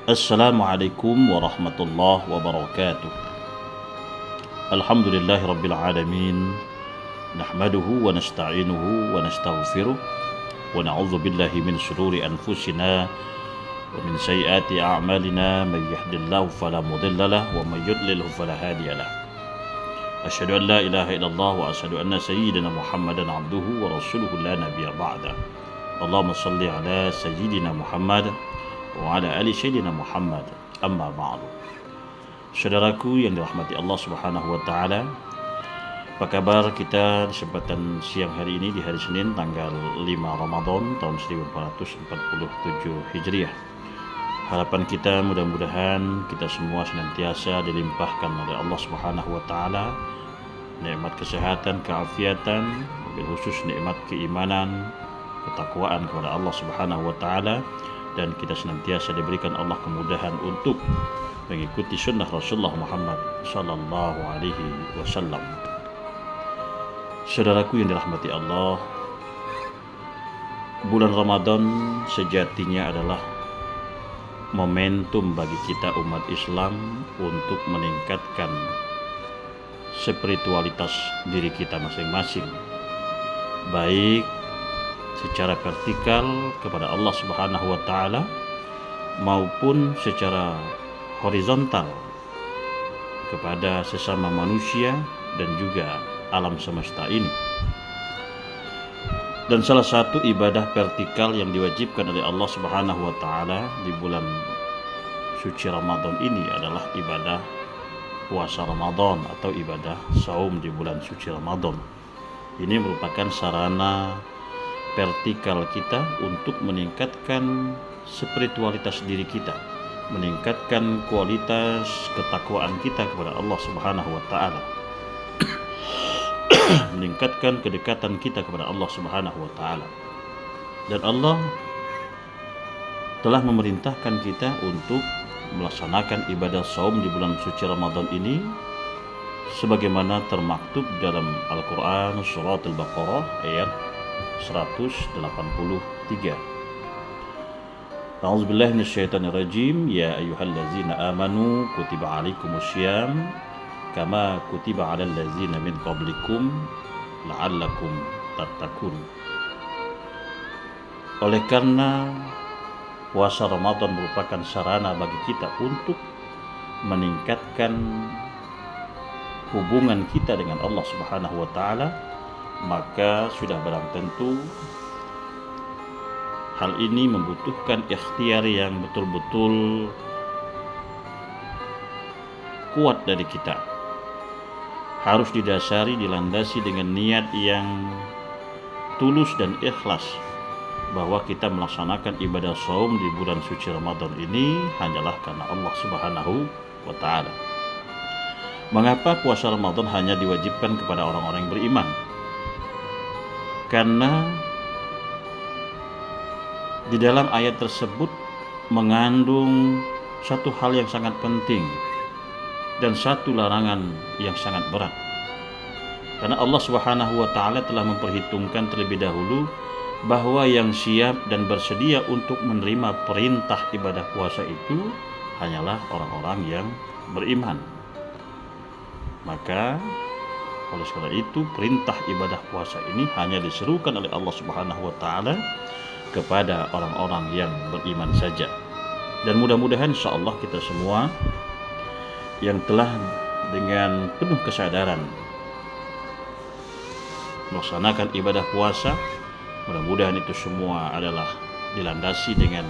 Assalamualaikum warahmatullahi wabarakatuh. Alhamdulillahi rabbil alamin. Nahmaduhu wa nasta'inuhu wa nastaghfiruh wa na'udzu billahi min shururi anfusina wa min sayyiati a'malina. May yahdihillahu fala mudilla lahu wa may yudlilhu fala hadiya lahu. Asyhadu an la ilaha illallah wa asyhadu anna sayyidina Muhammadan abduhu wa rasuluhu la nabiyya ba'da. Allahumma shalli ala sayyidina Muhammad wa ala ali sayyidina Muhammad. Amma ba'du. Saudaraku yang dirahmati Allah Subhanahu wa taala, apa kabar kita di kesempatan siang hari ini di hari Senin tanggal 5 Ramadan tahun 1447 Hijriah. Harapan kita mudah-mudahan kita semua senantiasa dilimpahkan oleh Allah Subhanahu wa taala nikmat kesehatan, keafiatan, wabil khusus nikmat keimanan, ketakwaan kepada Allah Subhanahu wa taala, dan kita senantiasa diberikan Allah kemudahan untuk mengikuti sunnah Rasulullah Muhammad sallallahu alaihi wasallam. Saudaraku yang dirahmati Allah, bulan Ramadan sejatinya adalah momentum bagi kita umat Islam untuk meningkatkan spiritualitas diri kita masing-masing, baik secara vertikal kepada Allah Subhanahu wa taala maupun secara horizontal kepada sesama manusia dan juga alam semesta ini. Dan salah satu ibadah vertikal yang diwajibkan oleh Allah Subhanahu wa taala di bulan suci Ramadan ini adalah ibadah puasa Ramadan atau ibadah saum di bulan suci Ramadan. Ini merupakan sarana vertikal kita untuk meningkatkan spiritualitas diri kita, meningkatkan kualitas ketakwaan kita kepada Allah Subhanahu wa taala, meningkatkan kedekatan kita kepada Allah Subhanahu wa taala. Dan Allah telah memerintahkan kita untuk melaksanakan ibadah saum di bulan suci Ramadan ini sebagaimana termaktub dalam Al-Qur'an surat Al-Baqarah ayat 183. A'udzubillahi minasyaitonir rajim. Ya ayyuhallazina amanu kutiba alaikumussyiyam kama kutiba 'alal ladzina min qablikum la'allakum tattaqun. Oleh karena puasa Ramadan merupakan sarana bagi kita untuk meningkatkan hubungan kita dengan Allah Subhanahu wa taala, maka sudah barang tentu hal ini membutuhkan ikhtiar yang betul-betul kuat dari kita. Harus didasari, dilandasi dengan niat yang tulus dan ikhlas bahwa kita melaksanakan ibadah saum di bulan suci Ramadan ini hanyalah karena Allah Subhanahu wa taala. Mengapa puasa Ramadan hanya diwajibkan kepada orang-orang yang beriman? Karena di dalam ayat tersebut mengandung satu hal yang sangat penting dan satu larangan yang sangat berat. Karena Allah Subhanahu wa taala telah memperhitungkan terlebih dahulu bahwa yang siap dan bersedia untuk menerima perintah ibadah puasa itu hanyalah orang-orang yang beriman. Maka oleh karena itu perintah ibadah puasa ini hanya diserukan oleh Allah Subhanahu wa taala kepada orang-orang yang beriman saja. Dan mudah-mudahan insyaallah kita semua yang telah dengan penuh kesadaran melaksanakan ibadah puasa, mudah-mudahan itu semua adalah dilandasi dengan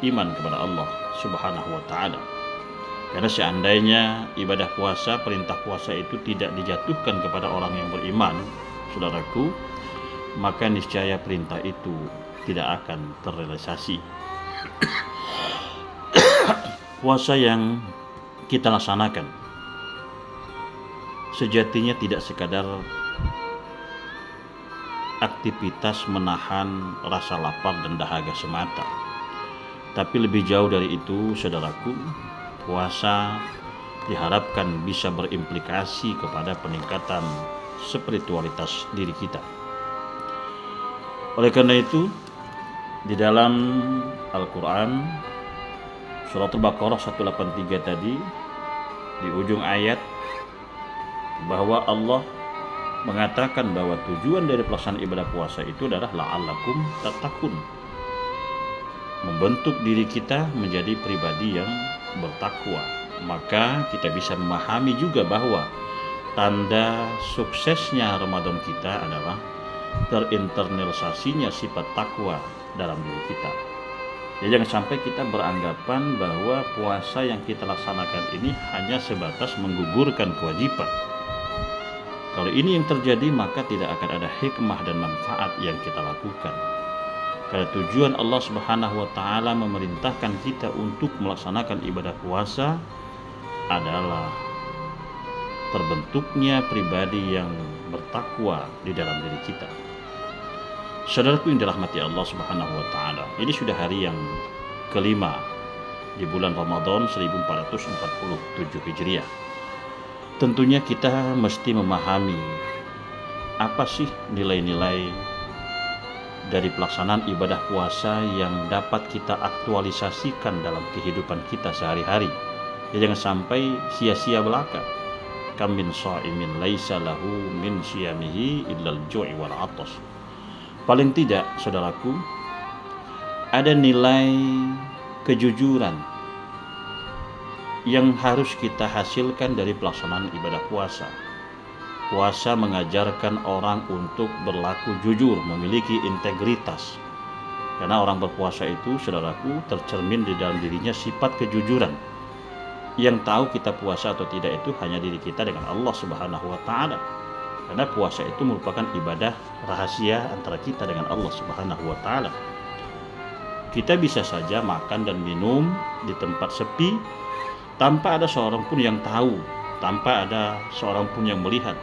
iman kepada Allah Subhanahu wa taala. Karena seandainya ibadah puasa, perintah puasa itu tidak dijatuhkan kepada orang yang beriman, saudaraku, maka niscaya perintah itu tidak akan terrealisasi. Puasa yang kita laksanakan sejatinya tidak sekadar aktivitas menahan rasa lapar dan dahaga semata, tapi lebih jauh dari itu, saudaraku, puasa diharapkan bisa berimplikasi kepada peningkatan spiritualitas diri kita. Oleh karena itu, di dalam Al-Quran Suratul Baqarah 183 tadi di ujung ayat bahwa Allah mengatakan bahwa tujuan dari pelaksanaan ibadah puasa itu adalah la'allakum tattaqun, membentuk diri kita menjadi pribadi yang bertakwa. Maka kita bisa memahami juga bahwa tanda suksesnya Ramadan kita adalah terinternalisasinya sifat takwa dalam diri kita. Ya, jangan sampai kita beranggapan bahwa puasa yang kita laksanakan ini hanya sebatas menggugurkan kewajiban. Kalau ini yang terjadi, maka tidak akan ada hikmah dan manfaat yang kita lakukan. Karena tujuan Allah Subhanahu wa Ta'ala memerintahkan kita untuk melaksanakan ibadah puasa adalah terbentuknya pribadi yang bertakwa di dalam diri kita. Saudaraku yang dirahmati Allah Subhanahu wa Ta'ala, ini sudah hari yang kelima di bulan Ramadan 1447 Hijriah. Tentunya kita mesti memahami apa sih nilai-nilai dari pelaksanaan ibadah puasa yang dapat kita aktualisasikan dalam kehidupan kita sehari-hari. Ya, jangan sampai sia-sia belaka. Kam min sha'imin laisa lahu min siyamihi illal ju'i wal 'athas. Paling tidak, saudaraku, ada nilai kejujuran yang harus kita hasilkan dari pelaksanaan ibadah puasa. Puasa mengajarkan orang untuk berlaku jujur, memiliki integritas. Karena orang berpuasa itu, saudaraku, tercermin di dalam dirinya sifat kejujuran. Yang tahu kita puasa atau tidak itu hanya diri kita dengan Allah Subhanahu wa Ta'ala. Karena puasa itu merupakan ibadah rahasia antara kita dengan Allah Subhanahu wa Ta'ala. Kita bisa saja makan dan minum di tempat sepi tanpa ada seorang pun yang tahu, tanpa ada seorang pun yang melihat.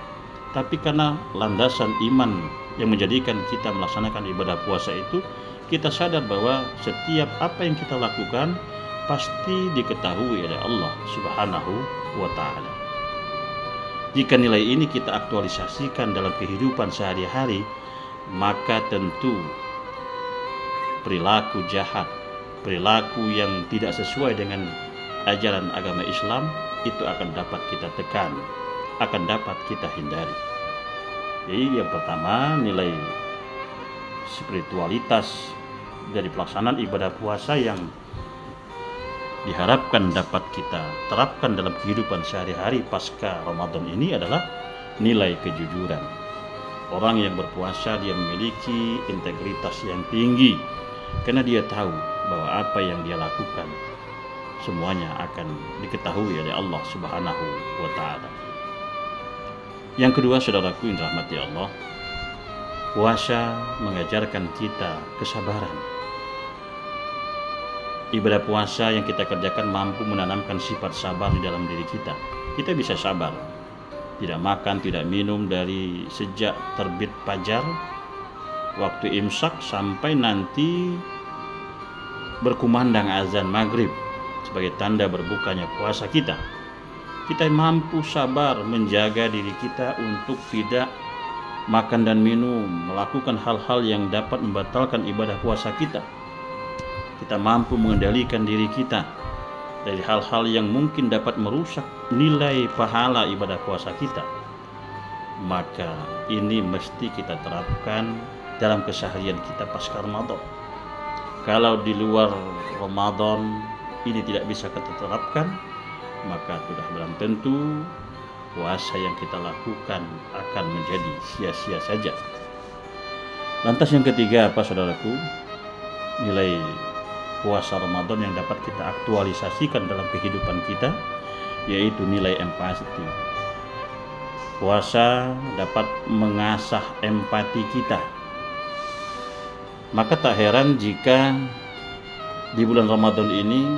Tapi karena landasan iman yang menjadikan kita melaksanakan ibadah puasa itu, kita sadar bahwa setiap apa yang kita lakukan pasti diketahui oleh Allah Subhanahu wa Ta'ala. Jika nilai ini kita aktualisasikan dalam kehidupan sehari-hari, maka tentu perilaku jahat, perilaku yang tidak sesuai dengan ajaran agama Islam itu akan dapat kita tekan, akan dapat kita hindari. Jadi yang pertama, nilai spiritualitas dari pelaksanaan ibadah puasa yang diharapkan dapat kita terapkan dalam kehidupan sehari-hari pasca Ramadan ini adalah nilai kejujuran. Orang yang berpuasa dia memiliki integritas yang tinggi karena dia tahu bahwa apa yang dia lakukan semuanya akan diketahui oleh Allah Subhanahu wa Ta'ala. Yang kedua, saudaraku yang dirahmati Allah, puasa mengajarkan kita kesabaran. Ibadah puasa yang kita kerjakan mampu menanamkan sifat sabar di dalam diri kita. Kita bisa sabar, tidak makan, tidak minum dari sejak terbit fajar, waktu imsak sampai nanti berkumandang azan maghrib sebagai tanda berbukanya puasa kita. Kita mampu sabar menjaga diri kita untuk tidak makan dan minum, melakukan hal-hal yang dapat membatalkan ibadah puasa kita. Kita mampu mengendalikan diri kita dari hal-hal yang mungkin dapat merusak nilai pahala ibadah puasa kita. Maka ini mesti kita terapkan dalam keseharian kita pasca Ramadan. Kalau di luar Ramadan ini tidak bisa kita terapkan, maka sudah belum tentu puasa yang kita lakukan akan menjadi sia-sia saja. Lantas yang ketiga apa, saudaraku? Nilai puasa Ramadan yang dapat kita aktualisasikan dalam kehidupan kita, yaitu nilai empati. Puasa dapat mengasah empati kita. Maka tak heran jika di bulan Ramadan ini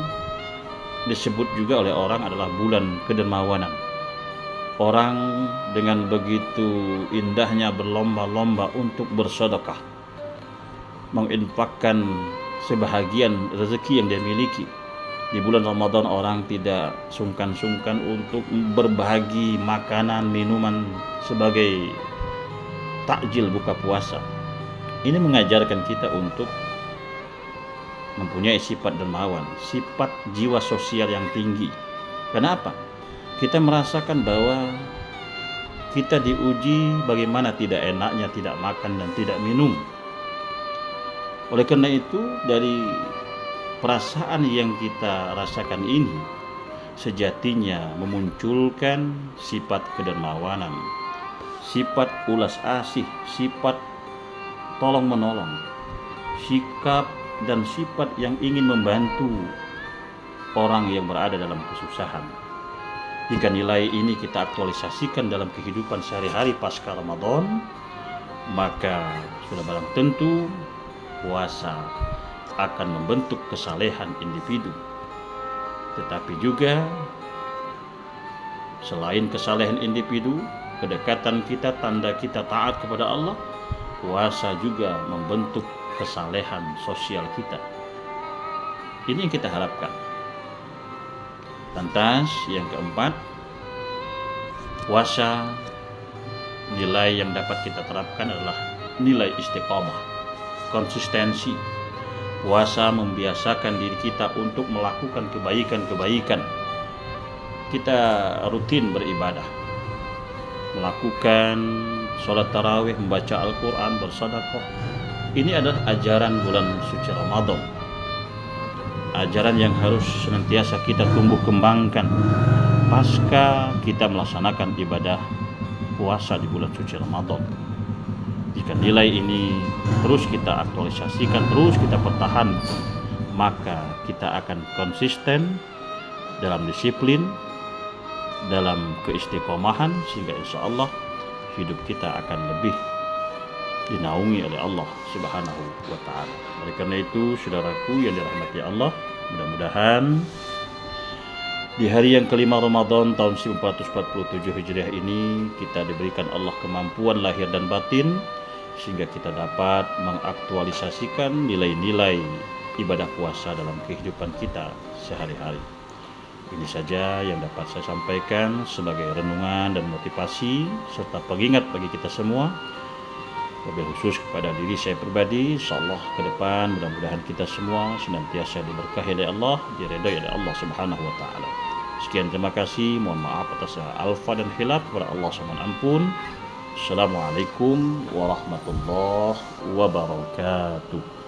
disebut juga oleh orang adalah bulan kedermawanan. Orang dengan begitu indahnya berlomba-lomba untuk bersedekah, menginfakkan sebahagian rezeki yang dia miliki. Di bulan Ramadan orang tidak sungkan-sungkan untuk berbagi makanan, minuman sebagai takjil buka puasa. Ini mengajarkan kita untuk mempunyai sifat dermawan, sifat jiwa sosial yang tinggi. Kenapa? Kita merasakan bahwa kita diuji bagaimana tidak enaknya tidak makan dan tidak minum. Oleh karena itu, dari perasaan yang kita rasakan ini sejatinya memunculkan sifat kedermawanan, sifat ulas asih, sifat tolong menolong, sikap dan sifat yang ingin membantu orang yang berada dalam kesusahan. Jika nilai ini kita aktualisasikan dalam kehidupan sehari-hari pasca Ramadan, maka sudah barang tentu puasa akan membentuk kesalehan individu. Tetapi juga selain kesalehan individu, kedekatan kita, tanda kita taat kepada Allah, puasa juga membentuk kesalehan sosial kita. Ini yang kita harapkan. Lantas yang keempat, puasa, nilai yang dapat kita terapkan adalah nilai istiqomah, konsistensi. Puasa membiasakan diri kita untuk melakukan kebaikan-kebaikan. Kita rutin beribadah, melakukan sholat tarawih, membaca Al-Quran, bersedekah. Ini adalah ajaran bulan suci Ramadan, ajaran yang harus senantiasa kita tumbuh kembangkan pasca kita melaksanakan ibadah puasa di bulan suci Ramadan. Jika nilai ini terus kita aktualisasikan, terus kita pertahankan, maka kita akan konsisten dalam disiplin, dalam keistiqomahan, sehingga insya Allah hidup kita akan lebih dinaungi oleh Allah Subhanahu wa Ta'ala. Oleh karena itu, saudaraku yang dirahmati Allah, mudah-mudahan di hari yang kelima Ramadan tahun 1447 Hijriah ini kita diberikan Allah kemampuan lahir dan batin, sehingga kita dapat mengaktualisasikan nilai-nilai ibadah puasa dalam kehidupan kita sehari-hari. Ini saja yang dapat saya sampaikan sebagai renungan dan motivasi serta pengingat bagi kita semua, wabil khusus kepada diri saya pribadi. InsyaAllah ke depan mudah-mudahan kita semua senantiasa diberkahi oleh Allah, diridhai oleh Allah Subhanahu wa Ta'ala. Sekian, terima kasih, mohon maaf atas alfa dan khilaf, kepada Allah mohon ampun. Assalamualaikum warahmatullahi wabarakatuh.